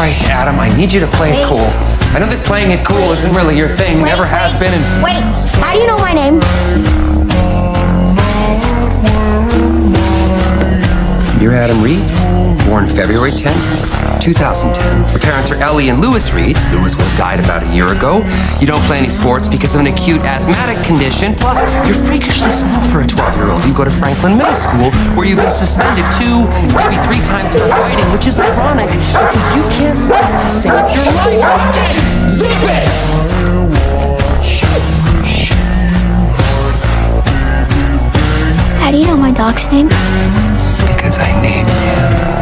Christ, Adam, I need you to play it cool. I know that playing it cool isn't really your thing, never has been, and... Wait, how do you know my name? You're Adam Reed, born February 10th, 2010. Your parents are Ellie and Lewis Reed. Lewis would have died about a year ago. You don't play any sports because of an acute asthmatic condition. Plus, you're freakishly small for a 12-year-old. You go to Franklin Middle School, where you've been suspended 2, maybe 3 times for fighting, which is ironic because you can't fight to save your life. Stupid! How do you know my dog's name? Because I named him.